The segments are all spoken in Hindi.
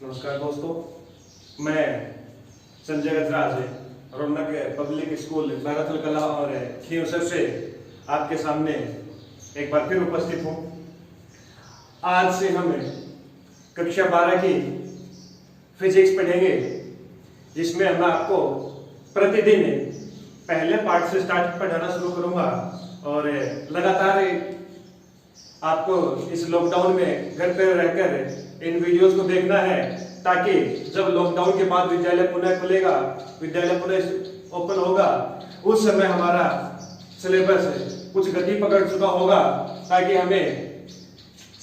नमस्कार दोस्तों, मैं संजय गजराज रौनक पब्लिक स्कूल भरतल कला और खींवसर से आपके सामने एक बार फिर उपस्थित हूँ। आज से हम कक्षा 12 की फिजिक्स पढ़ेंगे, जिसमें मैं आपको प्रतिदिन पहले पार्ट से स्टार्ट पढ़ाना शुरू करूँगा और लगातार आपको इस लॉकडाउन में घर पर रहकर इन वीडियोस को देखना है, ताकि जब लॉकडाउन के बाद विद्यालय पुनः खुलेगा, विद्यालय पुनः ओपन होगा, उस समय हमारा सिलेबस कुछ गति पकड़ चुका होगा, ताकि हमें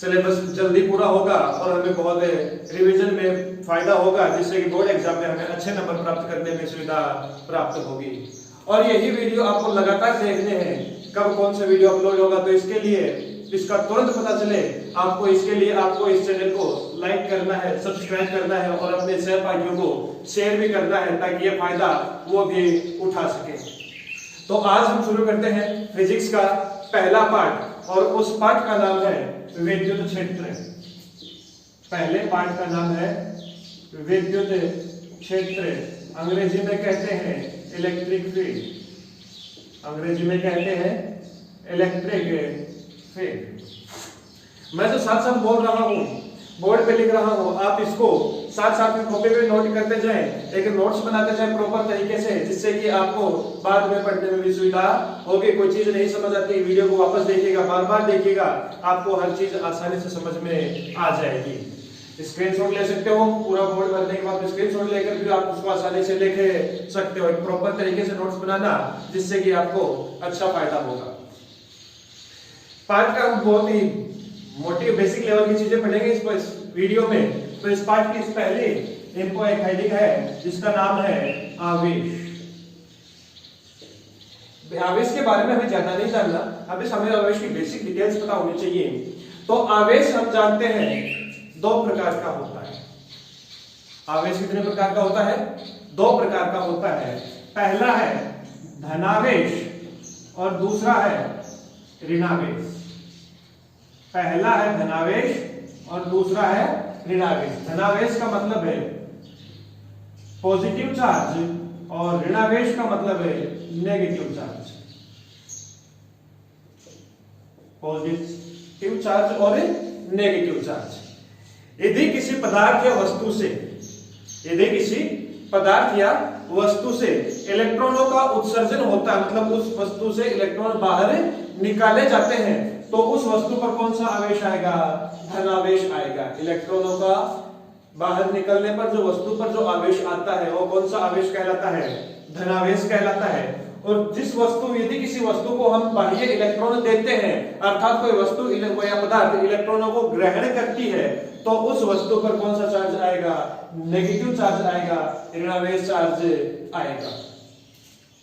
सिलेबस जल्दी पूरा होगा और हमें बहुत रिवीजन में फायदा होगा, जिससे कि बोर्ड एग्जाम में हमें अच्छे नंबर प्राप्त करने में सुविधा प्राप्त होगी। और यही वीडियो आपको लगातार देखने हैं, कब कौन सा वीडियो अपलोड होगा, तो इसके लिए इसका तुरंत पता चले आपको, इसके लिए आपको इस चैनल को लाइक करना है, सब्सक्राइब करना है और अपने सहपाठियों को शेयर भी करना है, ताकि ये फायदा वो भी उठा सके। तो आज हम शुरू करते हैं फिजिक्स का पहला पार्ट, और उस पार्ट का नाम है विद्युत क्षेत्र। पहले पार्ट का नाम है विद्युत क्षेत्र, अंग्रेजी में कहते हैं इलेक्ट्रिक फील्ड, अंग्रेजी में कहते हैं इलेक्ट्रिक फील्ड। मैं तो साथ साथ बोल रहा हूँ, बोर्ड पे लिख रहा हूँ, आप इसको साथ साथ में कॉपी पे नोट करते जाएं, एक नोट्स बनाते जाएं प्रॉपर तरीके से, जिससे कि आपको बाद में पढ़ने में भी सुविधा होगी। कोई चीज नहीं समझ आती, वीडियो को वापस देखिएगा, बार बार देखिएगा, आपको हर चीज आसानी से समझ में आ जाएगी। स्क्रीनशॉट ले सकते हो, पूरा बोर्ड भरने के बाद स्क्रीनशॉट लेकर भी आप उसको आसानी से लिख सकते हो। एक प्रॉपर तरीके से नोट्स बनाना, जिससे कि आपको अच्छा फायदा होगा। पार्ट का हम बहुत ही मोटी बेसिक लेवल की चीजें पढ़ेंगे इस वीडियो में। तो इस पार्ट की इस पहले इनको एक हेडिंग है, जिसका नाम है आवेश। आवेश के बारे में हमें ज्यादा नहीं जानना, अभी हमें आवेश की बेसिक डिटेल्स पता होनी चाहिए। तो आवेश हम जानते हैं दो प्रकार का होता है। आवेश कितने प्रकार का होता है? दो प्रकार का होता है। पहला है धनावेश और दूसरा है ऋणावेश। पहला है धनावेश और दूसरा है ऋणावेश। धनावेश का मतलब है पॉजिटिव चार्ज और ऋणावेश का मतलब है नेगेटिव चार्ज। पॉजिटिव चार्ज और नेगेटिव चार्ज। यदि किसी पदार्थ या वस्तु से, यदि किसी पदार्थ या वस्तु से इलेक्ट्रॉनों का उत्सर्जन होता है, मतलब उस वस्तु से इलेक्ट्रॉन बाहर निकाले जाते हैं, तो उस वस्तु पर कौन सा आवेश आएगा? धनावेश आएगा। इलेक्ट्रॉनों का बाहर निकलने पर जो वस्तु पर जो आवेश आता है, वो कौन सा आवेश कहलाता है? धनावेश कहलाता है। और जिस वस्तु, यदि किसी वस्तु को हम बाह्य इलेक्ट्रॉन देते हैं, अर्थात कोई वस्तु या पदार्थ इलेक्ट्रॉनों को ग्रहण करती है, तो उस वस्तु पर कौन सा चार्ज आएगा? नेगेटिव चार्ज आएगा, ऋणावेश चार्ज आएगा।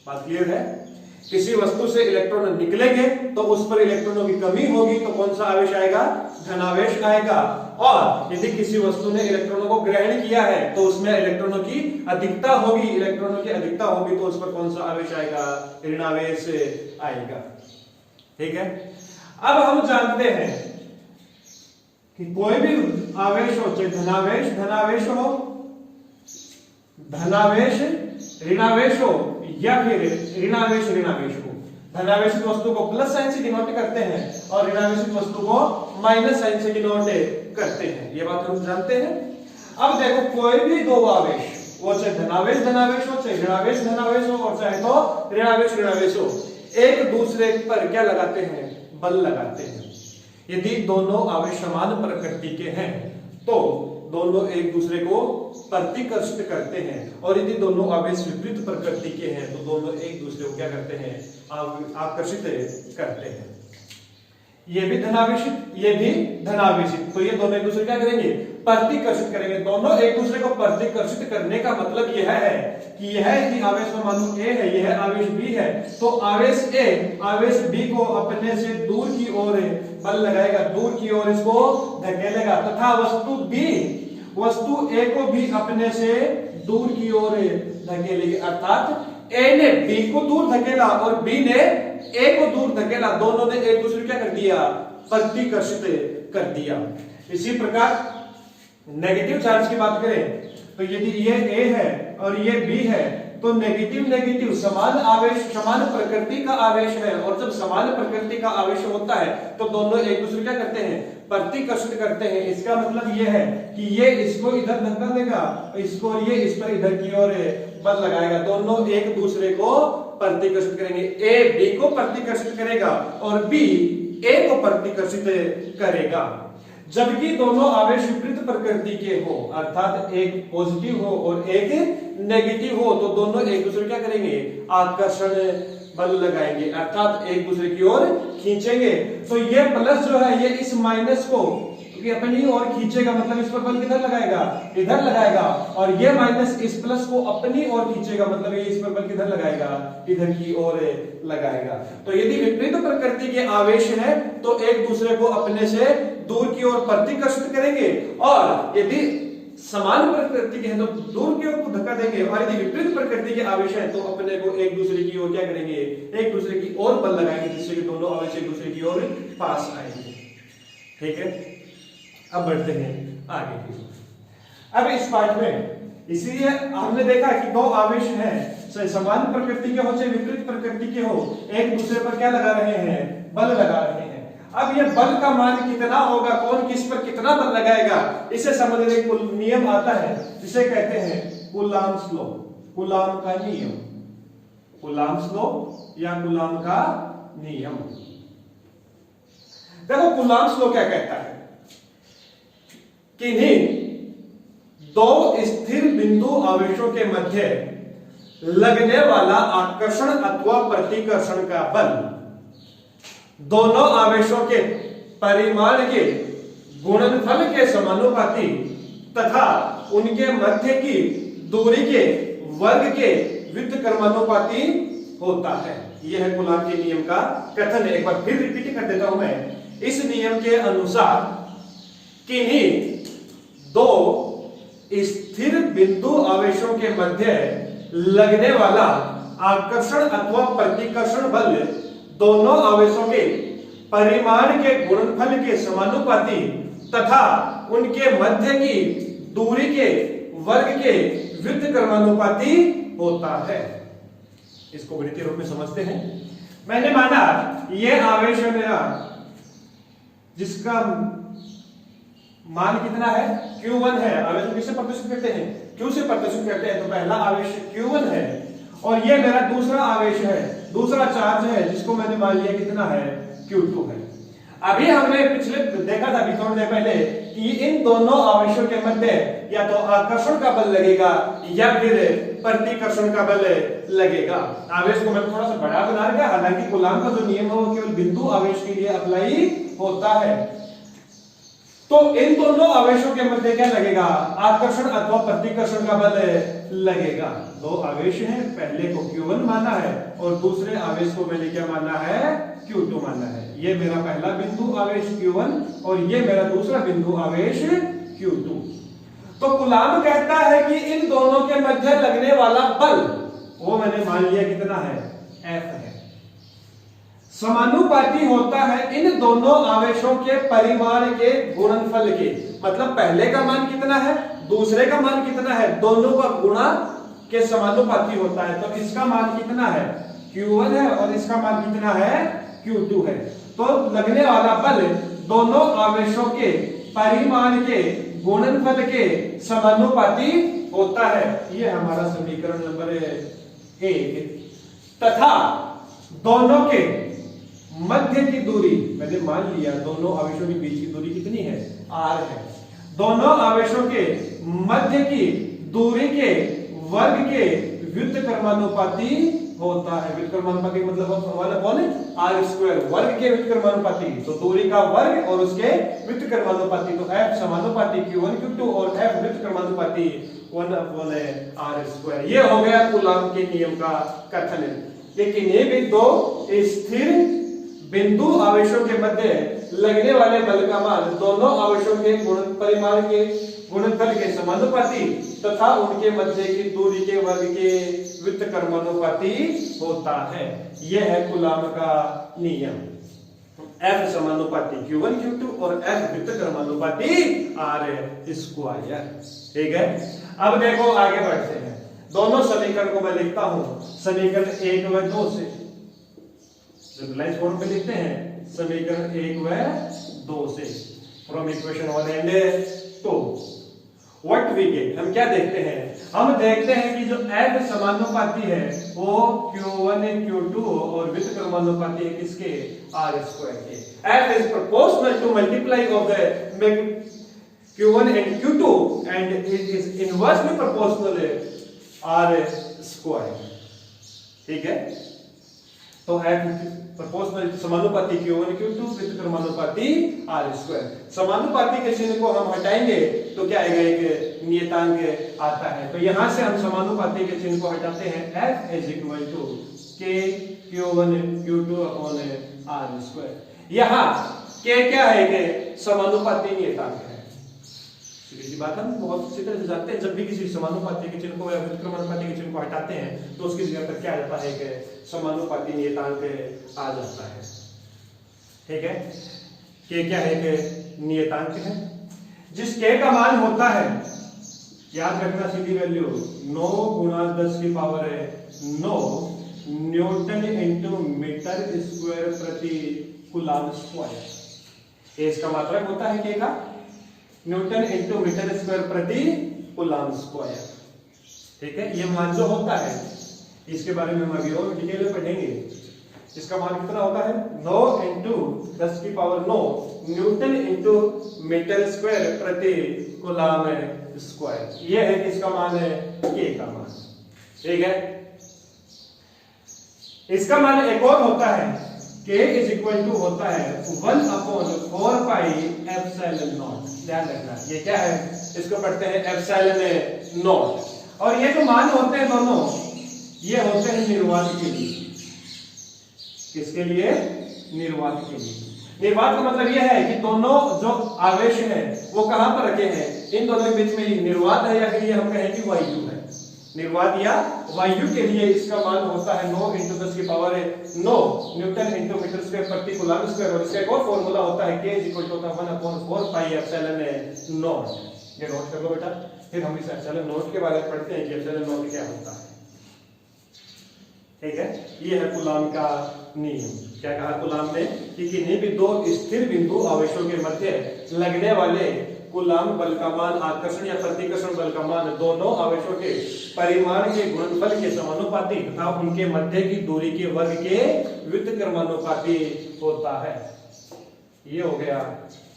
बात क्लियर है? किसी वस्तु से इलेक्ट्रॉन निकलेंगे तो उस पर इलेक्ट्रॉनों की कमी होगी, तो कौन सा आवेश आएगा? धनावेश आएगा। और यदि किसी वस्तु ने इलेक्ट्रॉनों को ग्रहण किया है, तो उसमें इलेक्ट्रॉनों की अधिकता होगी, इलेक्ट्रॉनों की अधिकता होगी, तो उस पर कौन सा आवेश आएगा? ऋणावेश आएगा। ठीक है। अब हम जानते हैं कि कोई भी आवेश हो, चाहे धनावेश धनावेश हो, धनावेश ऋणावेश हो, या फिर ऋणावेश ऋणावेश हो। धनावेशित वस्तु को प्लस साइन से डिनोट करते हैं और ऋणावेशित वस्तु को माइनस साइन से डिनोट करते हैं। ये बात हम जानते हैं। अब देखो, कोई भी दो आवेश, वो चाहे धनावेश धनावेश हो, चाहे ऋणावेश धनावेश हो, और चाहे तो ऋणावेश ऋणावेश हो, एक दूसरे पर क्या लगाते हैं? बल लगाते हैं। यदि दोनों आवेश समान प्रकृति के हैं, तो दोनों एक दूसरे को प्रतिकर्षित करते हैं, और यदि दोनों आवेश विपरीत प्रकृति के हैं, तो दोनों एक दूसरे को क्या करते हैं? आकर्षित करते हैं। ये भी धनावेशित, ये भी धनावेशित, तो ये दोनों एक दूसरे क्या करेंगे? प्रतिकर्षित करेंगे। दोनों एक दूसरे को प्रतिकर्षित करने का मतलब यह है कि यह यदि आवेश में मान लो A है, यह आवेश B है, तो आवेश A आवेश B को अपने से दूर की ओर बल लगाएगा, दूर की ओर इसको धकेलेगा, तथा वस्तु B वस्तु A को भी अपने से दूर की ओर धकेलेगी। अर्थात A ने B को दूर धकेला और B ने A को दूर धकेला, दोनों ने एक दूसरे क्या कर दिया? प्रतिकर्षित कर दिया। इसी प्रकार नेगेटिव चार्ज की बात करें तो यदि ये A है और ये B है तो नेगेटिव नेगेटिव समान आवेश, समान प्रकृति का आवेश है, और जब समान प्रकृति का आवेश होता है तो दोनों एक दूसरे क्या करते हैं, प्रतिकर्षित करते हैं। इसका मतलब ये है कि ये इसको इधर धक्का देगा, इसको ये इस पर इधर की ओर बल लगाएगा, दोनों एक दूसरे को प्रतिकर्षित करेंगे। A B को प्रतिकर्षित करेगा और B A को प्रतिकर्षित करेगा। जबकि दोनों आवेश विपरीत प्रकृति के हो, अर्थात एक पॉजिटिव हो और एक नेगेटिव हो, तो दोनों एक दूसरे क्या करेंगे, आकर्षण बल लगाएंगे, अर्थात एक दूसरे की ओर खींचेंगे। तो ये प्लस जो है ये इस माइनस को अपनी ओर खींचेगा, मतलब इस पर बल किधर लगाएगा, इधर लगाएगा, और ये माइनस इस प्लस को अपनी ओर खींचेगा, मतलब ये इस पर बल किधर लगाएगा, इधर की ओर लगाएगा। तो यदि विपरीत प्रकृति के आवेश है तो एक दूसरे को अपने से दूर की ओर प्रतिकर्षित करेंगे, और यदि समान प्रकृति के हैं तो दूर की ओर को धक्का देंगे, और यदि विपरीत प्रकृति के आवेश है तो अपने को एक दूसरे की ओर क्या करेंगे, एक दूसरे की ओर बल लगाएंगे, जिससे कि दोनों आवेश एक दूसरे की ओर पास आएंगे। ठीक है, अब बढ़ते हैं आगे की ओर। अब इस पार्ट में इसीलिए हमने देखा कि दो आवेश हैं, समान प्रकृति के हो चाहे विपरीत प्रकृति के हो, एक दूसरे पर क्या लगा रहे हैं, बल लगा रहे हैं। अब ये बल का मान कितना होगा, कौन किस पर कितना बल लगाएगा, इसे समझने एक नियम आता है जिसे कहते हैं कूलाम्स लॉ, कूलाम का नियम, कूलाम्स लॉ या कूलाम का नियम। देखो कूलाम्स लॉ क्या कहता है, किन्हीं दो स्थिर बिंदु आवेशों के मध्य लगने वाला आकर्षण अथवा प्रतिकर्षण का बल दोनों आवेशों के परिमाण के गुणनफल के समानुपाती तथा उनके मध्य की दूरी के वर्ग के व्युत्क्रमानुपाती होता है। यह है कूलाम के नियम का कथन है। एक बार फिर रिपीट कर देता हूं मैं। इस नियम के अनुसार किन्हीं दो स्थिर बिंदु आवेशों के मध्य लगने वाला आकर्षण अथवा प्रतिकर्षण बल दोनों आवेशों के परिमाण के गुणनफल के समानुपाती तथा उनके मध्य की दूरी के वर्ग के व्युत्क्रमानुपाती होता है। इसको गणितीय रूप में समझते हैं। मैंने माना यह आवेश है मेरा, जिसका मान कितना है, Q1 है। आवेश को किससे प्रदर्शित करते हैं, Q से प्रदर्शित करते हैं। तो पहला आवेश Q1 है और ये मेरा दूसरा आवेश है, दूसरा चार्ज है, जिसको मैंने मान लिया कितना है, Q2 है। अभी हमने पिछले देखा था अभी थोड़ी देर पहले कि इन दोनों आवेशों के मध्य या तो आकर्षण का बल लगेगा या फिर प्रतिकर्षण का बल लगेगा। आवेश को मैंने थोड़ा सा बड़ा बना रखा, हालांकि कूलाम का जो नियम है वो केवल बिंदु आवेश के लिए अप्लाई होता है। तो इन दोनों आवेशों के मध्य क्या लगेगा, आकर्षण अथवा प्रतिकर्षण का बल लगेगा। दो आवेश हैं, पहले को Q1 माना है और दूसरे आवेश को मैंने क्या माना है, Q2 माना है। ये मेरा पहला बिंदु आवेश Q1 और ये मेरा दूसरा बिंदु आवेश Q2। तो कूलाम कहता है कि इन दोनों के मध्य लगने वाला बल वो मैंने मान लिया कितना है, F है। समानुपाती होता है इन दोनों आवेशों के परिमाण के गुणनफल के, मतलब पहले का मान कितना है, दूसरे का मान कितना है, दोनों का गुणा के समानुपाती होता है। तो इसका मान कितना है, Q1 है और इसका मान कितना है, Q2 है। तो लगने वाला बल दोनों आवेशों के परिमाण के गुणनफल के समानुपाती होता है। यह हमारा समीकरण नंबर 1। तथा दोनों के मध्य की दूरी, मैंने मान लिया दोनों आवेशों के बीच की दूरी कितनी है, R है। दोनों आवेशों के मध्य की दूरी के वर्ग के व्युत्क्रमानुपाती होता है। व्युत्क्रमानुपाती मतलब हमारा कौन है, R², वर्ग के व्युत्क्रमानुपाती। तो दूरी का वर्ग और उसके व्युत्क्रमानुपाती, तो F समानुपाती Q1 Q2 और F व्युत्क्रमानुपाती 1/R²। ये हो गया कूलाम के नियम का कथन। लेकिन ये भी दो स्थिर बिंदु आवेशों के मध्य लगने वाले बल का मान दोनों आवेशों के परिमाण के गुणनफल के समानुपाती तथा उनके मध्य की दूरी के वर्ग के व्युत्क्रमानुपाती होता है। यह है कूलाम का नियम। F समानुपाती Q1 Q2 और F व्युत्क्रमानुपाती R स्क्वायर। ठीक है, अब देखो आगे बढ़ते हैं। दोनों समीकरण को मैं लिखता हूं, समीकरण 1 व 2 से जनरलाइज फॉर्म में लिखते हैं, समीकरण 1 व 2 से, from equation 1 and 2 what we get, हम क्या देखते हैं, हम देखते हैं कि जो F समानुपाती है वो Q1 Q2 और व्युत्क्रमानुपाती है किसके, R स्क्वायर के। F is proportional to multiply of the Q1 and Q2 and it is inversely proportional R square. ठीक है, तो F प्रोपोर्शनल समानुपाती Q1 Q2 व्युत्क्रमानुपाती R स्क्वायर। समानुपाती के चिन्ह को हम हटाएंगे तो क्या आएगा, एक नियतांक आता है। तो यहां से हम समानुपाती के चिन्ह को हटाते हैं, F is equal to K Q1 Q2 upon R square. यहां K क्या है, कि समानुपाती नियतांक है। सीधी बात हम बहुत अच्छी तरह से जानते हैं, जब भी किसी समानुपाती के चिन्ह को या व्युत्क्रमानुपाती के चिन्ह को हटाते हैं तो उसकी जगह पर क्या आ जाता है, कि समानुपाती नियतांक आ जाता है। ठीक है, K क्या है, कि नियतांक है। जिस K का मान होता है, याद रखना सीधी वैल्यू 9 गुणा 10 की power 9 newton into metre square प्रति कूलम स्क्वायर। इसका मात्रक होता है K का, न्यूटन इंटू मीटर स्क्वायर प्रति कूलम स्क्वायर। ठीक है, ये मान जो होता है इसके बारे में हम अभी और डिटेल में पढ़ेंगे। इसका मान कितना होता है, 9 इंटू 10 की power 9 newton into metre square प्रति कूलम स्क्वायर। ये है इसका मान है, K का मान। ठीक है, इसका मान एक और होता है, K इज इक्वल टू होता है 1 अपॉन 4 पाई एप्सिलॉन नॉट। ध्यान रखना, ये क्या है, इसको पढ़ते हैं एप्सिलॉन नॉट। और ये जो मान होते हैं दोनों, ये होते हैं निर्वात के लिए। किसके लिए, निर्वात के लिए। निर्वात का मतलब यह है कि दोनों जो आवेश हैं वो कहां पर रखे हैं, इन दोनों के बीच में ये निर्वात है, या फिर ये हम कहें कि वायु है। निर्वात या वायु के लिए इसका मान होता है 9 इंटू 10 की power 9 newton into metre square प्रति कूलम स्क्वायर। और इसका एक और फॉर्मूला होता है, K equal to 1/4 pi epsilon naught. ये नोट कर लो बेटा, फिर हम इस एप्सिलॉन नॉट के बारे में पढ़ते हैं कि एप्सिलॉन नॉट क्या होता है। ठीक है, ये है कूलम का नियम। क्या कहा कूलम ने, कि किन्हीं भी दो स्थिर बिंदु आवेशों के मध्य लगने वाले कूलम बल का मान, आकर्षण या प्रतिकर्षण बल का मान दोनों आवेशों के परिमाण के गुणनफल के समानुपाती तथा उनके मध्य की दूरी के वर्ग के व्युत्क्रमानुपाती होता है। ये हो गया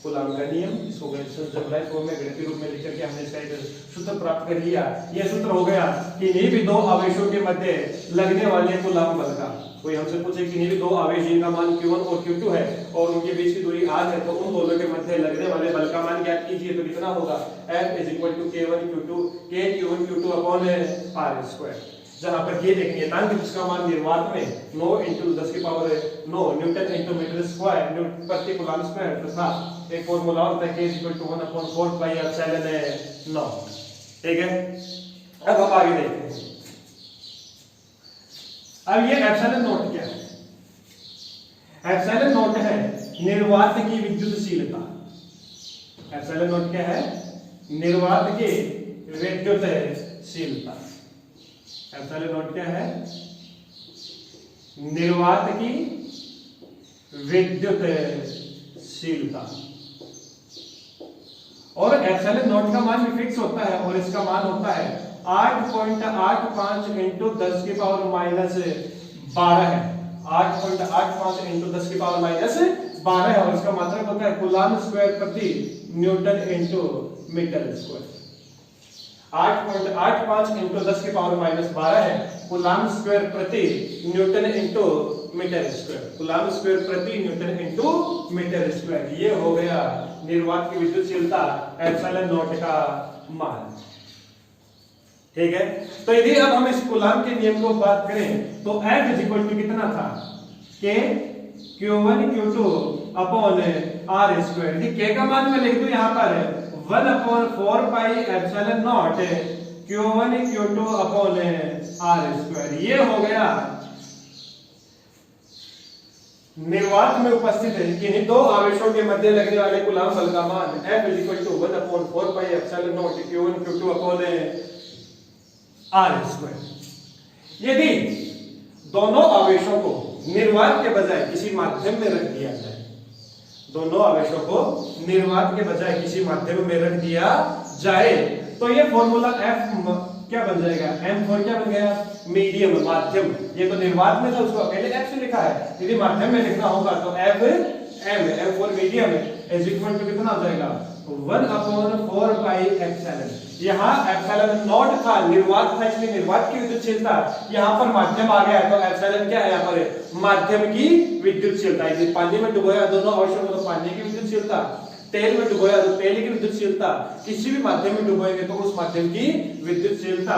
कूलम का नियम। इसको जनरलाइज फॉर्म में गणितीय रूप में लिख करके हमने इसका एक सूत्र प्राप्त कर लिया। यह सूत्र हो गया कि किन्हीं भी दो आवेशों के मध्य लगने वाले कूलम बल का, कोई हमसे पूछे किन्हीं भी दो आवेश जिनका मान Q1 और Q2 है और उनके बीच की दूरी r है, तो उन दोनों के मध्य लगने वाले बल का मान ज्ञात कीजिए। तो कितना होगा, F is equal to K1 Q2 K Q1 Q2 upon R square. जहां पर ये देखिए तांग जिसका मान निर्वात में 9 इंटू 10 की power 9 newton into metre square प्रति कूलम स्क्वायर तथा एक फॉर्मूला होता है K is equal to 1/4 pi epsilon naught. ठीक है, अब हम आगे देखते हैं। अब ये एप्सिलॉन नॉट क्या है, एप्सिलॉन नॉट है निर्वात की विद्युतशीलता। एप्सिलॉन नॉट क्या है, निर्वात की विद्युतशीलता। एप्सिलॉन नॉट क्या है, निर्वात की विद्युतशीलता। और एप्सिलॉन नॉट का मान भी फिक्स होता है और इसका मान होता है 8.85 इंटू 10 की पावर -12 है। 8.85 इंटू 10 की पावर -12 है और इसका मात्रक होता है कूलम स्क्वायर प्रति newton into metre square. 8.85 into 10 की पावर -12 है कूलम स्क्वायर प्रति newton into metre square. Coulomb square प्रति न्यूटन इंटू मीटर स्क्वायर। ये हो गया निर्वात की विद्युतशीलता एप्सिलॉन नॉट का मान। ठीक है, तो यदि अब हम इस कूलम के नियम को बात करें तो F इज इक्वल टू कितना था, K Q1 Q2 upon R square. K का मान मैं लिख दूं यहां पर 1/4 pi epsilon naught Q1 Q2 upon R square. ये हो गया निर्वात में उपस्थित है किन्हीं दो आवेशों के मध्य लगने वाले कूलाम बल का मान F = 1/4πε0 Q1 Q2/r²। यदि दोनों आवेशों को निर्वात के बजाय किसी माध्यम में रख दिया जाए, दोनों आवेशों को निर्वात के बजाय किसी माध्यम में रख दिया जाए तो ये फॉर्मूला F क्या बन जाएगा, M4 क्या बन गया, मीडियम, माध्यम। ये तो निर्वात में था, उसको पहले F से लिखा है, यदि माध्यम में लिखना होगा तो M4 medium is equal to कितना हो जाएगा 1/4πε। यहाँ एप्सिलॉन नॉट था, निर्वात था, इसलिए निर्वात की विद्युतशीलता, यहाँ पर माध्यम आ गया तो एप्सिलॉन क्या है, यहाँ पर माध्यम की विद्युतशीलता। यदि पानी में डुबोया दोनों आवेशों को तो पानी की विद्युतशीलता, तेल में डुबोया तो तेल की विद्युतशीलता, किसी भी माध्यम में डुबोएंगे तो उस माध्यम की विद्युतशीलता।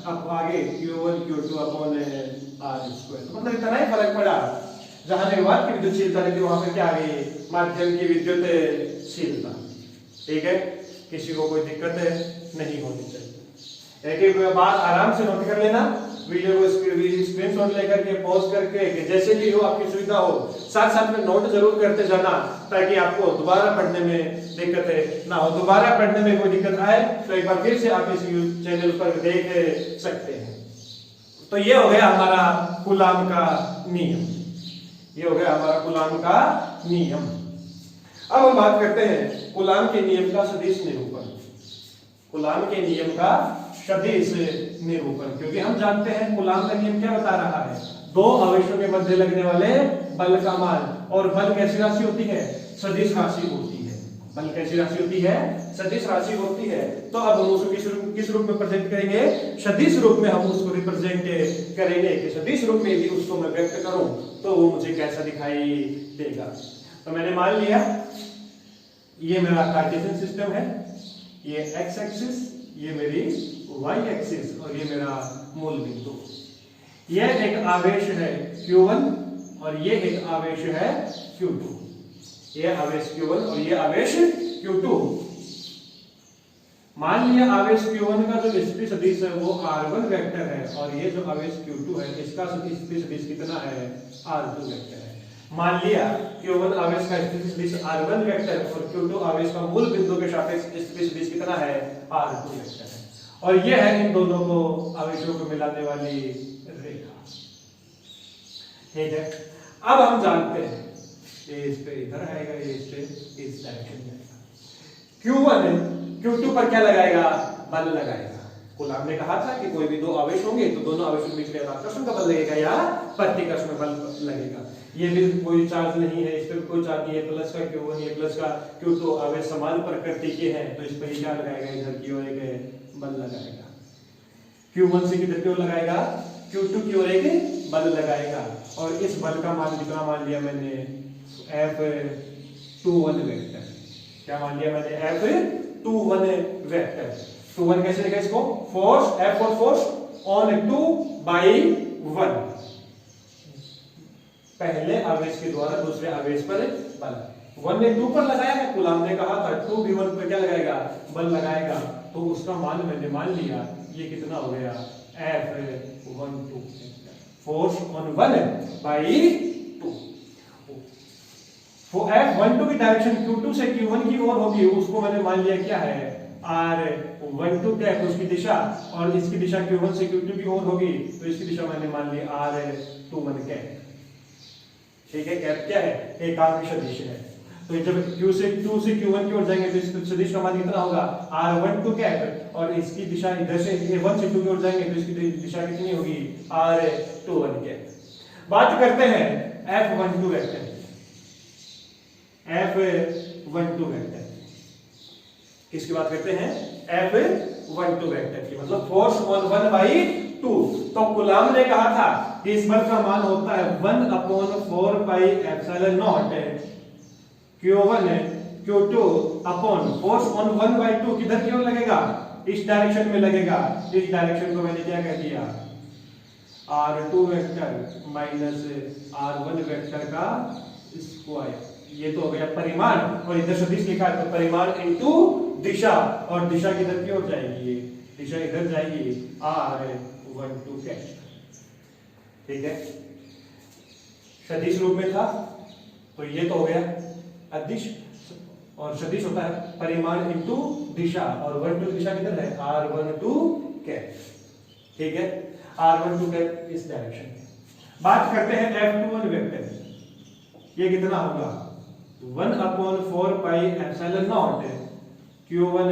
अब आगे Q1 Q2/r², तो मतलब इतना ही फर्क पड़ा, जहां निर्वात की विद्युतशीलता थी वहां पे क्या आ गई, माध्यम की विद्युतशीलता। ठीक है, किसी को कोई दिक्कत नहीं होनी चाहिए। एक एक बात आराम से नोट कर लेना, वीडियो को स्क्रीनशॉट लेकर के पॉज करके कि जैसे भी हो आपकी सुविधा हो, साथ साथ में नोट जरूर करते जाना ताकि आपको दोबारा पढ़ने में दिक्कत ना हो। दोबारा पढ़ने में कोई दिक्कत आए तो एक बार फिर से आप इस चैनल पर देख सकते हैं। तो ये हो गया हमारा कूलाम का नियम, ये हो गया हमारा कूलाम का नियम। अब हम बात करते हैं कूलाम के नियम का सदिश निरूपण। कूलाम के नियम का सदिश निरूपण, क्योंकि हम जानते हैं कूलाम का नियम क्या बता रहा है, दो आवेशों के मध्य लगने वाले बल का मान, और बल कैसी राशि होती है, सदिश राशि होती है। बल कैसी राशि होती है, सदिश राशि होती है। तो अब हम उसको किस रूप में प्रेजेंट करेंगे, सदिश रूप में हम उसको रिप्रेजेंट करेंगे कि सदिश रूप में यदि उसको मैं व्यक्त करूं तो वो मुझे कैसा दिखाई देगा। तो मैंने मान लिया ये मेरा कार्टेशियन सिस्टम है, ये एक्स एक्सिस, ये मेरी वाई एक्सिस, और ये मेरा मूल बिंदु। ये एक आवेश है Q1 और ये एक आवेश है Q2। ये आवेश Q1 और ये आवेश Q2। मान लिया आवेश Q1 का जो स्थिति सदिश है वो R1 वेक्टर है, और ये जो आवेश Q2 है इसका स्थिति सदिश कितना है, R2 वेक्टर है। मान लिया Q1 आवेश का स्थिति सदिश R1 वेक्टर और Q2 आवेश का मूल बिंदु के सापेक्ष स्थिति सदिश कितना है, R2 वेक्टर है, और ये है इन दोनों को आवेशों को मिलाने वाली रेखा। ठीक है, अब हम जानते हैं ये इस पे इधर आएगा, ये इस पे इस डायरेक्शन में आएगा। Q1 Q2 पर क्या लगाएगा, बल लगाएगा। कूलाम ने कहा था कि कोई भी दो आवेश होंगे तो दोनों आवेशों के बीच में आकर्षण का बल लगेगा या प्रतिकर्षण बल लगेगा। ये भी कोई चार्ज नहीं है, इस पे कोई चार्ज नहीं है, प्लस का Q1 ये प्लस का Q2 आवेश समान प्रकृति के हैं, तो इस पर क्या लगाएगा, इधर की ओर एक बल लगाएगा। Q1 से किधर की ओर लगाएगा, Q2 की ओर एक बल लगाएगा, और इस बल का मान कितना मान लिया मैंने, F21 वेक्टर। क्या मान लिया मैंने, F21 वेक्टर। 21 कैसे लिखा इसको, force, F for force on 2/1, पहले आवेश के द्वारा दूसरे आवेश पर बल। 1 ने 2 पर लगाया है, कूलाम ने कहा था 2 भी 1 पर क्या लगाएगा, बल लगाएगा, तो उसका मान मैंने मान लिया, ये कितना हो गया, F12, फोर्स ऑन 1/2। F12 की डायरेक्शन Q2 से Q1 की ओर होगी, उसको मैंने मान लिया क्या है, R12 क्या है उसकी दिशा, और इसकी दिशा Q1 से Q2 की ओर होगी, तो इसकी दिशा मैंने मान ली R21 कैप। ठीक है, कैप क्या है, एकांक सदिश है। तो जब Q से 2 से Q1 की ओर जाएंगे तो इस सदिश का मान कितना होगा, R12 कैप, और इसकी दिशा इधर से 1 से 2 की ओर जाएंगे तो इसकी दिशा कितनी होगी, R21 कैप। बात करते हैं F12 वेक्टर, F12 वेक्टर किसकी बात करते हैं, F12 वेक्टर की, मतलब फोर्स ऑन 1/2। तो कूलाम ने कहा था कि इस बल का मान होता है 1/4πε0 Q1 Q2 upon force on 1/2 किधर की ओर लगेगा, इस डायरेक्शन में लगेगा। इस डायरेक्शन को मैंने क्या कह दिया, R2 vector minus R1 vector का स्क्वायर। ये तो हो गया परिमाण, और इधर सदिश लिखा है तो परिमाण इनटू दिशा, और दिशा किधर की ओर जाएगी, दिशा इधर जाएगी, R12 कैप। ठीक है, सदिश रूप में था तो ये तो हो गया अदिश, और सदिश होता है परिमाण इंटू दिशा, और 1 2 दिशा किधर है, r12 कैप, ठीक है, r12 कैप इस डायरेक्शन में। बात करते हैं F21 वेक्टर, ये कितना होगा 1/4 pi epsilon naught q1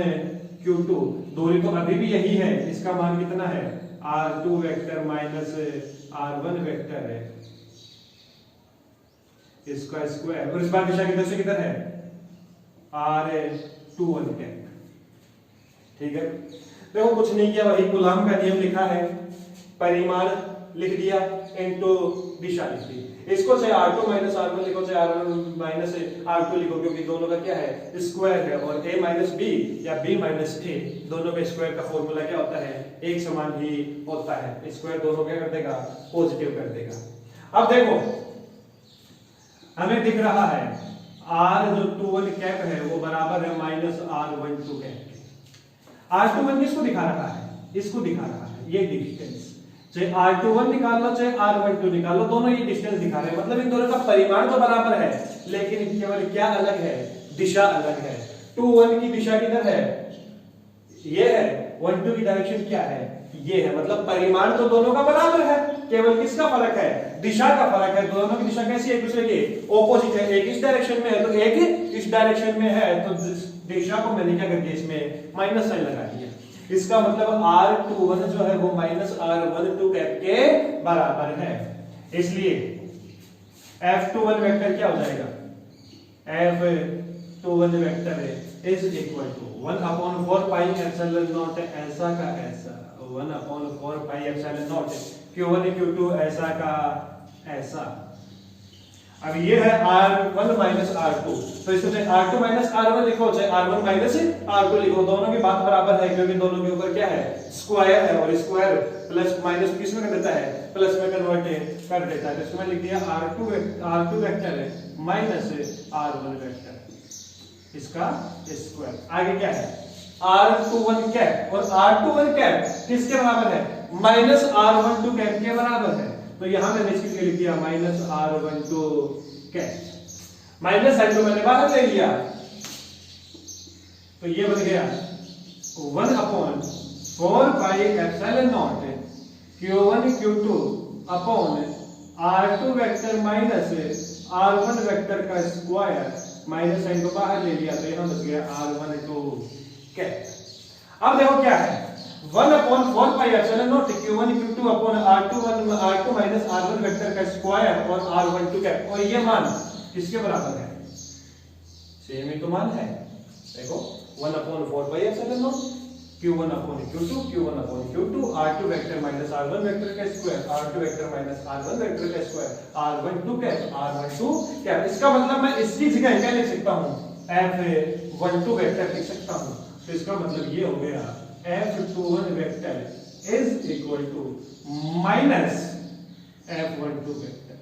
q2, दूरी तो अभी भी यही है, इसका मान कितना है r2 vector minus r1 vector है, इसका स्क्वायर, और इस बार दिशा किधर से किधर है r21 कैप, ठीक है। देखो कुछ नहीं किया, वही कूलॉम का नियम लिखा है, परिमाण लिख दिया इनटू दिशा लिख दी, इसको चाहे r2 माइनस r1 लिखो, चाहे r1 माइनस r2 लिखो, क्योंकि दोनों का क्या है स्क्वायर है, और a माइनस b या b माइनस a दोनों के स्क्वायर का फॉर्मूला क्या होता है, एक समान ही होता है, स्क्वायर दोनों क्या कर देगा पॉजिटिव कर देगा। अब देखो हमें दिख रहा है r21 कैप है वो बराबर है माइनस r12 कैप के। r21 किसको दिखा रहा है, इसको दिखा रहा है, ये डिस्टेंस, चाहे r21 निकाल लो चाहे r12 निकाल लो, दोनों ये डिस्टेंस दिखा रहे हैं, मतलब इन दोनों का परिमाण तो बराबर है, लेकिन केवल क्या अलग है, दिशा अलग है। 21 की दिशा किधर है, ये है, 12 की डायरेक्शन क्या है, ये है, मतलब परिमाण तो दोनों का बराबर है, केवल किसका फर्क है, दिशा का फर्क है। दोनों की दिशा कैसी है, एक दूसरे के ऑपोजिट है, एक इस डायरेक्शन में है तो एक इस डायरेक्शन में है, तो दिशा को मैंने क्या कर दिया इसमें माइनस साइन लगा दिया, इसका मतलब r21 जो है वो माइनस r12 कैप के बराबर है, इसलिए F21 वेक्टर क्या हो जाएगा, F21 vector is equal to 1/4 pi epsilon naught ऐसा का ऐसा, 1/4 pi epsilon naught q1 q2 ऐसा का ऐसा। अब ये है r1 माइनस r2, तो इसको चाहे r2 माइनस r1 लिखो चाहे r1 माइनस r2 लिखो, दोनों की बात बराबर है, क्योंकि दोनों के ऊपर क्या है स्क्वायर है, और स्क्वायर प्लस माइनस किस में कर देता है, प्लस में कन्वर्ट कर देता है। तो इसको मैं लिख दिया r2 वेक्टर है माइनस r1 वेक्टर, इसका स्क्वायर। आगे क्या है r21 कैप, और r21 कैप किसके बराबर है, माइनस r12 कैप के बराबर है, तो यहां मैंने इसके लिए लिख दिया minus r12 cap, minus sign को मैंने बाहर ले लिया, तो ये बन गया 1/4 pi epsilon naught q1 q2 upon r2 vector minus r1 vector का स्क्वायर, माइनस साइन को बाहर ले लिया, तो यहां बच गया r12 कैप। अब देखो क्या है 1/4 pi epsilon naught q1 q2 upon r2 minus r1 vector का स्क्वायर और r12 कैप, और ये मान किसके बराबर है, सेम ही तो मान है, देखो 1/4 pi epsilon naught q1 upon q2 q1 upon q2 r2 vector minus r1 vector का square, r2 vector minus r1 vector का square, r12 cap r12 cap. इसका मतलब मैं इसकी जगह क्या लिख सकता हूं, f12 वेक्टर लिख सकता हूं, तो इसका मतलब ये हो गया F21 vector is equal to minus F12 vector.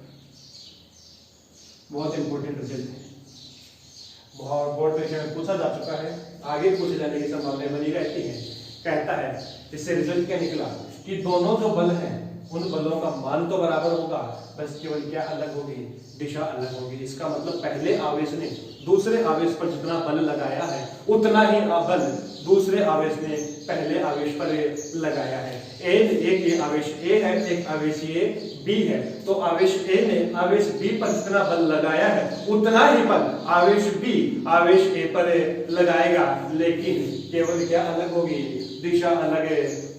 बहुत इंपॉर्टेंट रिजल्ट है, बहुत बोर्ड परीक्षा में पूछा जा चुका है, आगे पूछे जाने की संभावना बनी रहती है। कहता है इससे रिजल्ट क्या निकला कि दोनों जो बल हैं उन बलों का मान तो बराबर होगा, बस केवल क्या अलग होगी, दिशा अलग होगी। इसका मतलब पहले आवेश ने दूसरे आवेश पर जितना बल लगाया है उतना ही बल दूसरे आवेश ने पहले आवेश पर लगाया है। एक आवेश A है, एक आवेश ये B है, तो आवेश A ने आवेश B पर जितना बल लगाया है उतना ही बल आवेश B आवेश A पर लगाएगा, लेकिन केवल क्या अलग होगी, दिशा अलग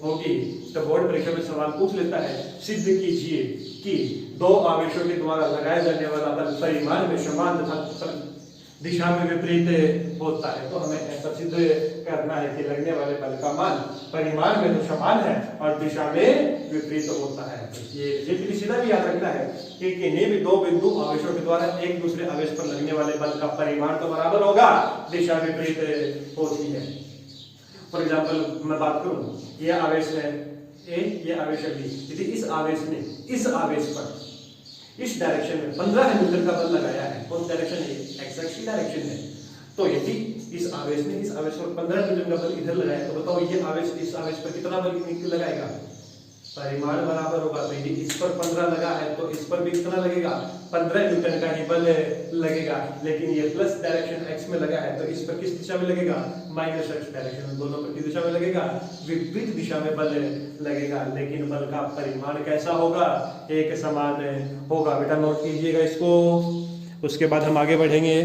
होगी। तो बोर्ड परीक्षा में सवाल पूछ लेता है, सिद्ध कीजिए कि दो आवेशों के द्वारा लगाया जाने वाला बल परिमाण में समान तथा दिशा में विपरीत होता है। तो हमें ऐसा सिद्ध करना है कि लगने वाले बल का मान परिमाण में तो समान है और दिशा में विपरीत होता है। ये सीधा भी याद रखना है कि किन्हीं भी दो बिंदु आवेशों के द्वारा एक दूसरे आवेश पर लगने वाले बल का परिमाण तो बराबर होगा, दिशा विपरीत होती है। फॉर एग्जाम्पल मैं बात करूं, ये आवेश है A, ये आवेश है B। यदि इस आवेश ने इस आवेश पर इस डायरेक्शन में 15 न्यूटन का बल लगाया है, कौन डायरेक्शन है, एक्स एक्स की डायरेक्शन है, तो यदि इस आवेश ने इस आवेश पर 15 न्यूटन का बल इधर लगाया तो बताओ ये आवेश इस आवेश पर कितना बल लगाएगा, परिमाण बराबर होगा, तो यदि इस पर 15 लगा है तो इस पर भी कितना लगेगा, 15 न्यूटन का ही बल लगेगा। लेकिन ये प्लस डायरेक्शन x में लगा है तो इस पर किस दिशा में लगेगा, माइनस x डायरेक्शन में, दोनों पर किस दिशा में लगेगा, विपरीत दिशा में बल लगेगा। लेकिन बल का परिमाण कैसा होगा, एक समान होगा। बेटा नोट कीजिएगा इसको। उसके बाद हम आगे बढ़ेंगे,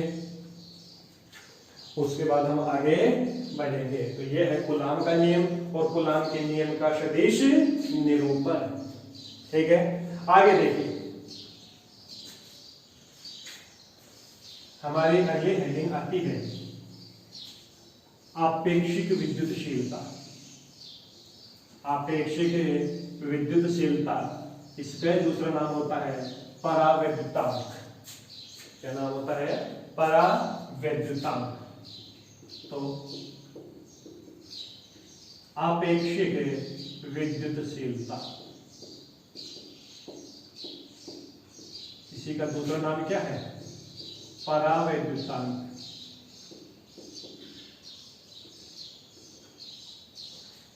तो ये है कूलाम का नियम और कूलाम के नियम का सदिश निरूपण। ठीक है, आगे देखिए हमारी अगली हेडिंग आती है आपेक्षिक विद्युतशीलता। आपेक्षिक विद्युतशीलता, इसका दूसरा नाम होता है परावैद्युतांक। क्या नाम होता है, परावैद्युतांक। तो आपेक्षिक विद्युतशीलता, इसी का दूसरा नाम क्या है, परावैद्युतांक।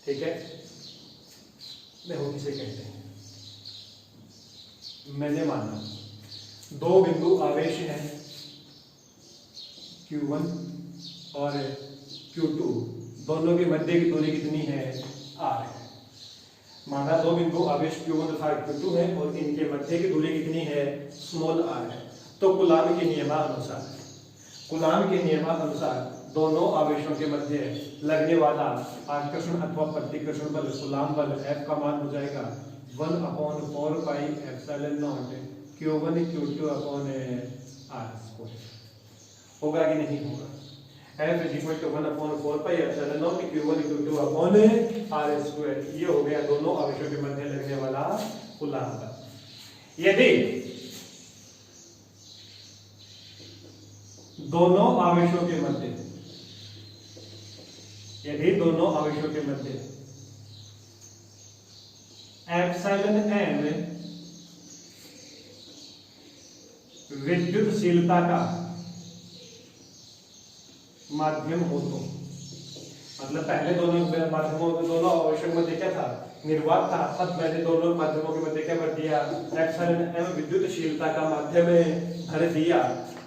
ठीक है, देखो किसे कहते हैं। मैंने माना दो बिंदु आवेश हैं Q1 और Q2, दोनों के मध्य की दूरी कितनी है, r है। माना दो बिंदु आवेश Q1 तथा Q2 है और इनके मध्य की दूरी कितनी है, स्मॉल r है। तो कूलाम के नियमानुसार दोनों आवेशों के मध्य लगने वाला आकर्षण अथवा प्रतिकर्षण बल, कूलाम बल F का मान हो जाएगा 1/4 pi epsilon naught Q1 Q2 upon r²। होगा कि नहीं होगा, F = 1/4 pi epsilon naught Q1 Q2 upon r²। ये हो गया दोनों आवेशों के मध्य लगने वाला कूलाम बल। यदि दोनों आवेशों के मध्य एप्सिलॉन m विद्युतशीलता का माध्यम हो तो, मतलब पहले दोनों माध्यमों दोनों आवेशों के मध्य क्या था, निर्वात था, तब मैंने दोनों माध्यमों के मध्य क्या कर दिया, एप्सिलॉन m विद्युतशीलता का माध्यम भर दिया।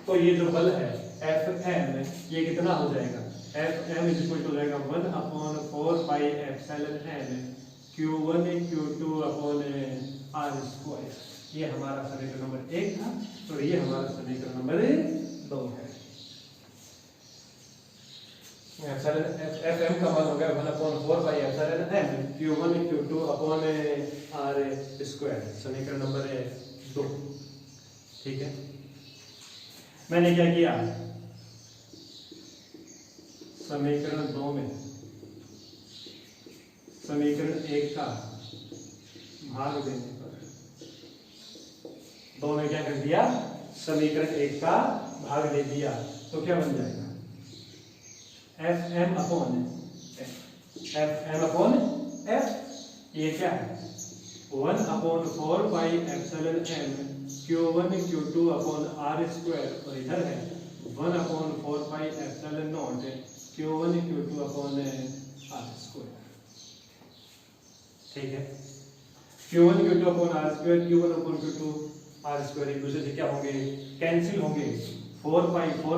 तो ये जो बल है Fm, ये कितना हो जाएगा, Fm हो जाएगा 1/4 pi epsilon m Q1 Q2 upon r²। ये हमारा समीकरण नंबर 1 था, तो ये हमारा समीकरण नंबर 2 है। Fm का मान हो गया 1/4 pi epsilon m Q1 Q2 upon r², समीकरण नंबर 2। ठीक है, मैंने क्या किया, समीकरण 2 में समीकरण 1 का भाग देने पर, 2 में क्या कर दिया, समीकरण 1 का भाग दे दिया, तो क्या बन जाएगा, Fm अपॉन F। ये क्या है, 1/4 pi epsilon m Q1 Q2 upon r², और इधर है 1/4 pi epsilon naught Q1 Q2 upon r²। ठीक है, Q1 Q2 upon r², Q1 upon Q2 r² एक दूसरे से क्या होंगे, कैंसिल होंगे। 4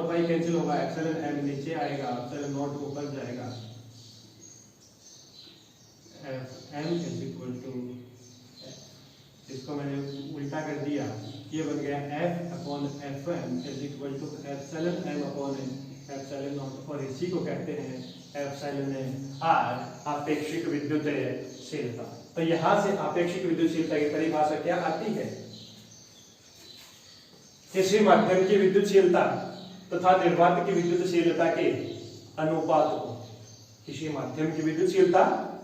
पाई कैंसिल होगा, एप्सिलॉन m नीचे आएगा, एप्सिलॉन नॉट ऊपर जाएगा। Fm = इसको मैंने उल्टा कर दिया, ये बन गया F/Fm = epsilon m upon epsilon not, और इसी को कहते हैं एप्सिलॉन r, आपेक्षिक विद्युतशीलता। तो यहां से आपेक्षिक विद्युतशीलता की परिभाषा क्या आती है, किसी माध्यम की विद्युतशीलता तथा निर्वात की विद्युतशीलता के अनुपात को, किसी माध्यम की विद्युतशीलता,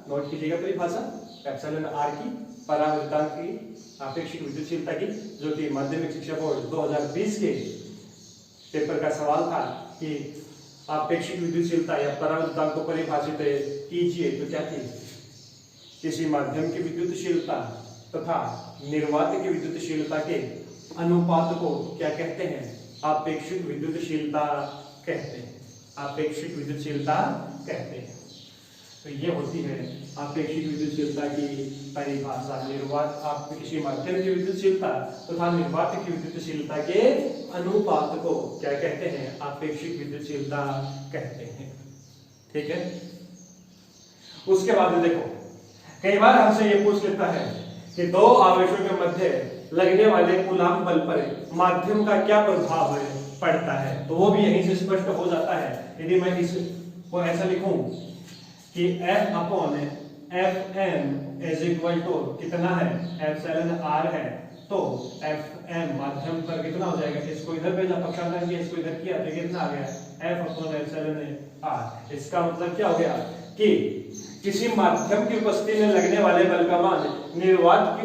नोट कीजिएगा परिभाषा, एप्सिलॉन r की, परावैद्युतांक की, आपेक्षिक विद्युतशीलता की, जो कि माध्यमिक शिक्षा बोर्ड 2020 के पेपर का सवाल था कि आपेक्षिक विद्युतशीलता या परावैद्युतांक को परिभाषित कीजिए, तो क्या थी, किसी माध्यम की विद्युतशीलता तथा निर्वात की विद्युतशीलता के अनुपात को क्या कहते हैं, आपेक्षिक विद्युतशीलता कहते हैं, आपेक्षिक विद्युतशीलता कहते हैं। तो ये होती है आपेक्षिक विद्युतशीलता की परिभाषा। निर्वात आप किसी माध्यम की विद्युतशीलता तथा निर्वात की विद्युतशीलता के अनुपात को क्या कहते हैं? आपेक्षिक विद्युतशीलता कहते हैं। ठीक है। उसके बाद देखो, कई बार हमसे ये पूछ लेता है कि दो आवेशों के मध्य लगने वाले कूलाम बल पर माध्यम का क्या प्रभाव पड़ता है। तो वो भी यहीं से स्पष्ट हो जाता है। यदि मैं इसको ऐसा लिखूं कि F upon Fm is equal to कितना है? एप्सिलॉन r है। तो Fm माध्यम पर कितना हो जाएगा? इसको इधर भेजा, पक्षांतर किया, इसको इधर किया, तो कितना आ गया? F upon epsilon r। इसका मतलब क्या हो गया कि किसी माध्यम की उपस्थिति में लगने वाले बल का मान निर्वात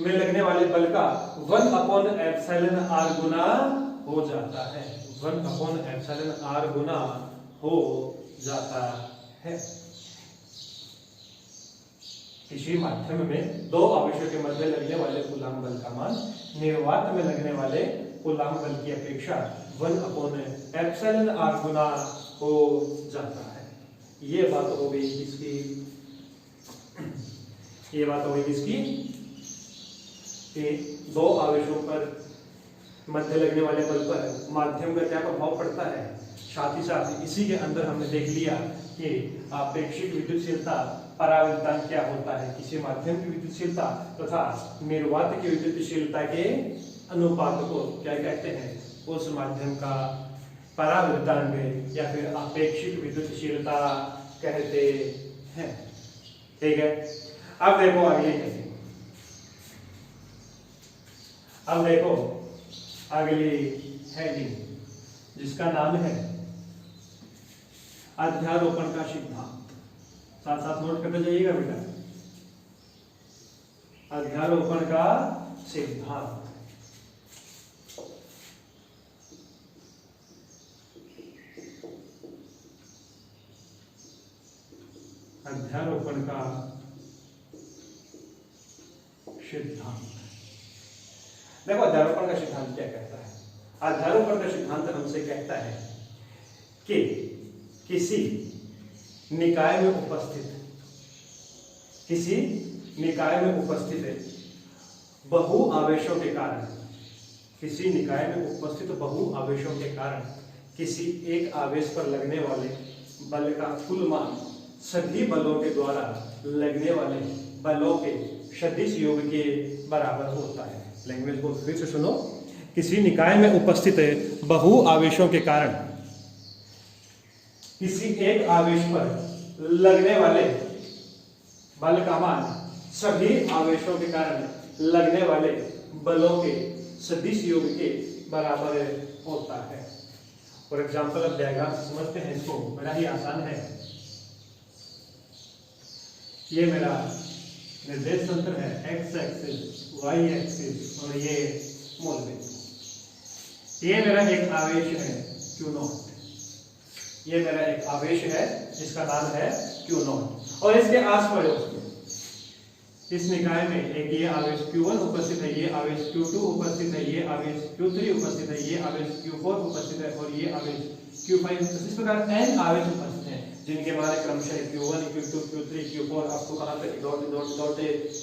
में लगने वाले बल का 1 अपॉन एप्सिलॉन r गुना हो जाता है। 1 अपॉन एप्सिलॉन r गुना हो जाता है। किसी माध्यम में दो आवेशों के मध्य लगने वाले कूलाम बल का मान निर्वात में लगने वाले कूलाम बल की अपेक्षा 1 अपॉन एप्सिलॉन r गुना हो जाता है। ये बात हो गई किसकी? ये बात हो गई किसकी? कि दो आवेशों पर मध्य लगने वाले बल पर माध्यम का क्या प्रभाव पड़ता है। साथ ही साथ इसी के अंदर हमने देख लिया कि आपेक्षिक विद्युतशीलता परावर्तन क्या होता है। किसी माध्यम की विद्युतशीलता तथा निर्वात की विद्युतशीलता के अनुपात को क्या कहते हैं? उस माध्यम का परावर्तन या फिर आपेक्षिक विद्युतशीलता कहते हैं। ठीक है। अब देखो अगली है, अब देखो अगली हेडिंग जिसका नाम है अध्यारोपण का सिद्धांत। साथ साथ नोट करते जाइएगा बेटा। अध्यारोपण का सिद्धांत। अध्यारोपण का सिद्धांत। देखो अध्यारोपण का सिद्धांत क्या कहता है? अध्यारोपण का सिद्धांत हमसे कहता है कि किसी निकाय में उपस्थित बहु आवेशों के कारण, किसी निकाय में उपस्थित बहु आवेशों के कारण किसी एक आवेश पर लगने वाले बल का कुल मान सभी बलों के द्वारा लगने वाले बलों के सदिश योग के बराबर होता है। लैंग्वेज को फिर से सुनो। किसी निकाय में उपस्थित बहु आवेशों के कारण किसी एक आवेश पर लगने वाले बल का मान सभी आवेशों के कारण लगने वाले बलों के सदिश योग के बराबर होता है। फॉर एग्जाम्पल अब डायग्राम समझते हैं इसको, बड़ा ही आसान है। ये मेरा निर्देश तंत्र है, एक्स एक्सिस, वाई एक्सिस और ये मूल बिंदु। ये मेरा एक आवेश है Q0। ये मेरा एक आवेश है जिसका नाम है Q0 और इसके आसपास इस निकाय में एक ये आवेश Q1 उपस्थित है, ये आवेश Q2 उपस्थित है, ये आवेश Q3 उपस्थित है, ये आवेश Q4 उपस्थित है और ये आवेश Q5 उपस्थित। इस प्रकार n आवेश उपस्थित हैं जिनके मान क्रमशः Q1, Q2, Q3, Q4 अब तो कहां तक डॉट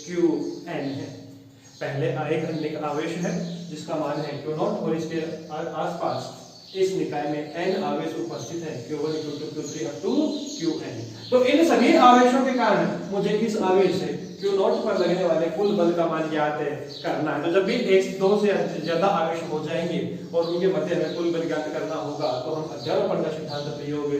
Qn है। पहले एक आवेश है जिसका मान है Q0 और इसके आसपास इस निकाय में n आवेश उपस्थित है Q1, Q2, Q3 up to Qn। तो इन सभी आवेशों के कारण मुझे इस आवेश से Q0 पर लगने वाले कुल बल का मान ज्ञात करना है। तो जब भी एक दो से ज्यादा आवेश हो जाएंगे और उनके मध्य हमें कुल बल ज्ञात करना होगा तो हम अध्यारोपण का सिद्धांत प्रयोग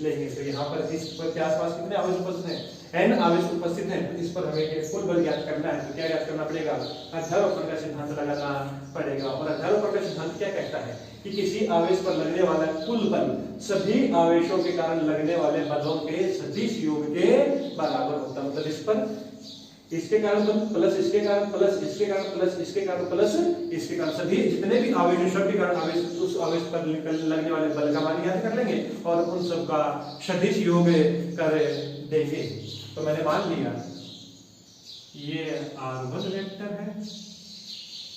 लेंगे। तो यहाँ पर इस पर के आसपास कितने आवेश उपस्थित हैं? n आवेश उपस्थित हैं। तो इस पर हमें कुल बल ज्ञात करना है। तो क्या ज्ञात करना पड़ेगा? अध्यारोपण का सिद्धांत लगाना पड़ेगा। और अध्यारोपण का सिद्धांत क्या कहता है कि किसी आवेश पर लगने वाला कुल बल सभी आवेशों के कारण लगने वाले बलों के सदिश योग के बराबर होता है। मतलब इस पर इसके कारण प्लस इसके कारण प्लस इसके कारण प्लस इसके कारण प्लस इसके कारण सभी जितने भी आवेश सबके कारण आवेश उस आवेश पर लगने वाले बल का मान ज्ञात कर लेंगे और उन सब का सदिश योग कर देंगे। तो मैंने मान लिया ये R1 वेक्टर है,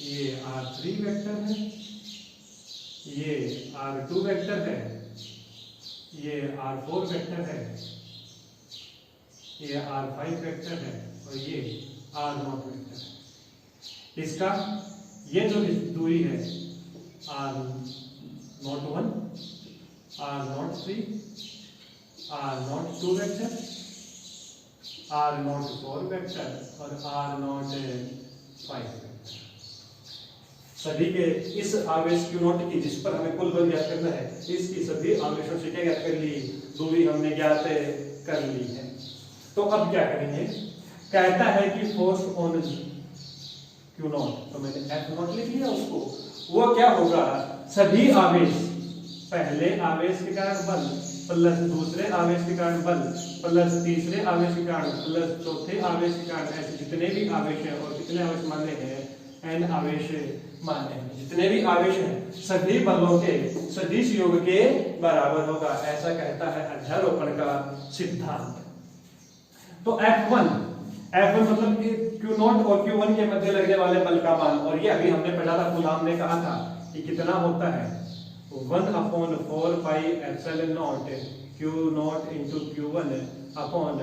ये R3 वेक्टर है, ये R2 वेक्टर है, ये R4 वेक्टर है ये R5 वेक्टर है और ये R0 वेक्टर है। इसका ये जो दूरी है R01, R03, R02 vector, R04 vector और R05 वेक्टर, सभी के इस आवेश Q0 की जिस पर हमें कुल बल ज्ञात करना है, इसकी सभी आवेशों से क्या ज्ञात कर ली, दूरी हमने ज्ञात कर ली है। तो अब क्या करेंगे, कहता है कि फोर्स ऑन Q0, तो मैंने F0 लिख लिया उसको, वो क्या होगा, सभी आवेश, पहले आवेश के कारण बल प्लस दूसरे आवेश के कारण बल प्लस तीसरे आवेश के कारण प्लस चौथे आवेश के कारण, ऐसे जितने भी आवेश हैं, और कितने आवेश माने हैं, n आवेश माने हैं, जितने भी आवेश हैं सभी बलों के सदिश योग के बराबर होगा, ऐसा कहता है अध्यारोपण का सिद्धांत। तो F1 मतलब Q0 और Q1 के मध्य लगने वाले बल का मान, और ये अभी हमने पढ़ा था, गुलाम ने कहा था कि कितना होता है, 1/4 pi epsilon not Q0 into Q1 upon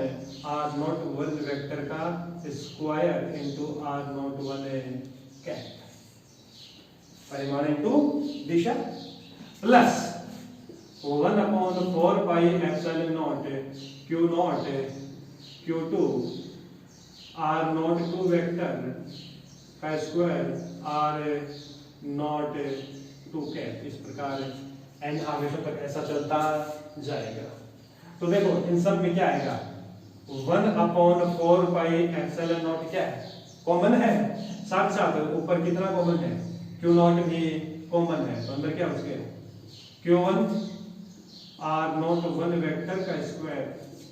R01 vector का स्क्वायर इंटू R01 कैप, परिमाण into Disha, plus 1/4 pi epsilon not Q0 Q2 R02 vector का स्क्वायर R02 कैप। इस प्रकार n आवेशों तक ऐसा चलता जाएगा। तो देखो इन सब में क्या आएगा, 1/4 पाई एप्सिलॉन नॉट क्या है, कॉमन है, साथ साथ ऊपर कितना कॉमन है, Q0 भी कॉमन है, तो अंदर क्या बच Q1 R01 वेक्टर का square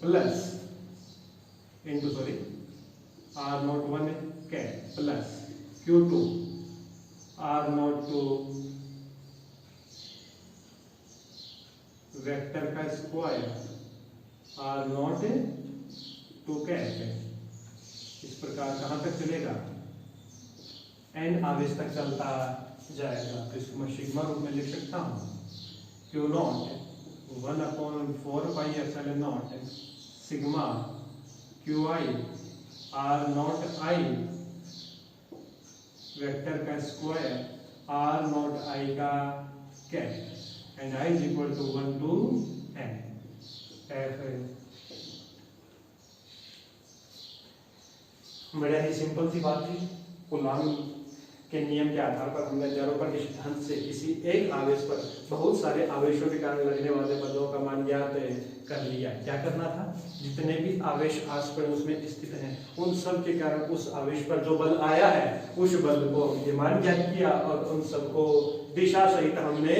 plus into R01 cap plus Q2 R02 vector का स्क्वायर R02 कैप। इस प्रकार कहां तक चलेगा, n आवेश तक चलता जाएगा। तो इसको मैं सिग्मा रूप में लिख सकता हूं, Q0 1/4 pi epsilon not sigma QI R0I vector का स्क्वायर R0I का cap and I is equal to 1 to n F। बड़ा ही सिंपल सी बात थी, कूलॉम के नियम के आधार पर हमने अध्यारोपण के सिद्धांत से किसी एक आवेश पर बहुत सारे आवेशों के कारण लगने वाले बलों का मान ज्ञात कर लिया। क्या करना था, जितने भी आवेश आस पड़ोस में स्थित हैं उन सब के कारण उस आवेश पर जो बल आया है उस बल को ये मान ज्ञात किया और उन सबको दिशा सहित हमने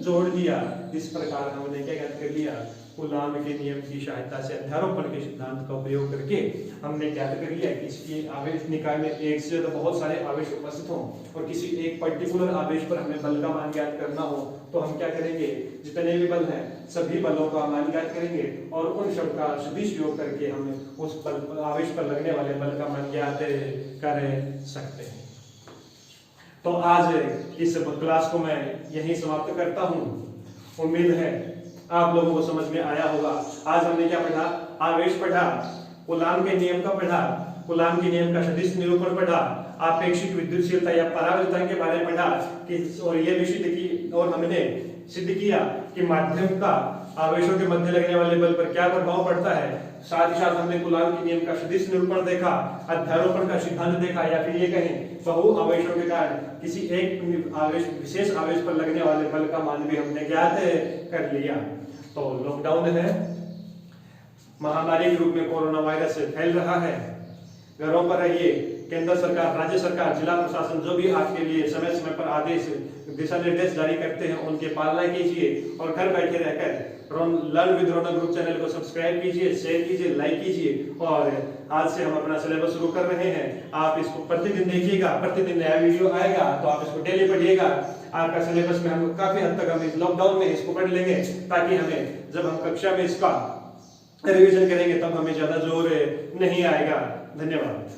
जोड़ दिया। इस प्रकार हमने क्या ज्ञात कर लिया, कूलॉम के नियम की सहायता से अध्यारोपण के सिद्धांत का उपयोग करके हमने ज्ञात कर लिया कि किसी आवेश निकाय में एक से ज्यादा बहुत सारे आवेश उपस्थित हों और किसी एक पर्टिकुलर आवेश पर हमें बल का मान ज्ञात करना हो तो हम क्या करेंगे, जितने भी बल हैं सभी बलों का मान ज्ञात करेंगे और उन सब का सदिश योग करके हम उस आवेश पर लगने वाले बल का मान ज्ञात कर सकते हैं। तो आज इस क्लास को मैं यहीं समाप्त करता हूँ। उम्मीद है आप लोगों को समझ में आया होगा। आज हमने क्या पढ़ा, आवेश पढ़ा, कूलॉम के नियम का पढ़ा, कूलॉम के नियम का सदिश निरूपण पढ़ा, आपेक्षिक विद्युतशीलता या पराविद्युतता के बारे में पढ़ा कि और ये भी सिद्ध की और हमने सिद्ध किया कि माध्यम का आवेशों के मध्य लगने वाले बल पर क्या प्रभाव पड़ता है। साथ ही साथ हमने कूलॉम के नियम का सदिश निरूपण देखा, अध्यारोपण का सिद्धांत देखा, या फिर ये कहें बहु आवेशों के कारण किसी एक आवेश विशेष आवेश पर लगने वाले बल का मान भी हमने ज्ञात कर लिया। तो लॉकडाउन है, महामारी के रूप में कोरोना वायरस फैल रहा है, घरों पर रहिए। केंद्र सरकार, राज्य सरकार, जिला प्रशासन जो भी आपके लिए समय समय पर आदेश दिशा निर्देश जारी करते हैं उनके पालना कीजिए और घर बैठे रहकर learn with Raunak group channel को सब्सक्राइब कीजिए, शेयर कीजिए, लाइक कीजिए। और आज से हम अपना सिलेबस शुरू कर रहे हैं, आप इसको प्रतिदिन देखिएगा, प्रतिदिन नया वीडियो आएगा तो आप इसको डेली पढ़िएगा। आपका सिलेबस में हम काफी हद तक हम इस लॉकडाउन में इसको पढ़ लेंगे ताकि हमें जब हम कक्षा में इसका रिवीजन करेंगे तब हमें ज्यादा जोर नहीं आएगा। धन्यवाद।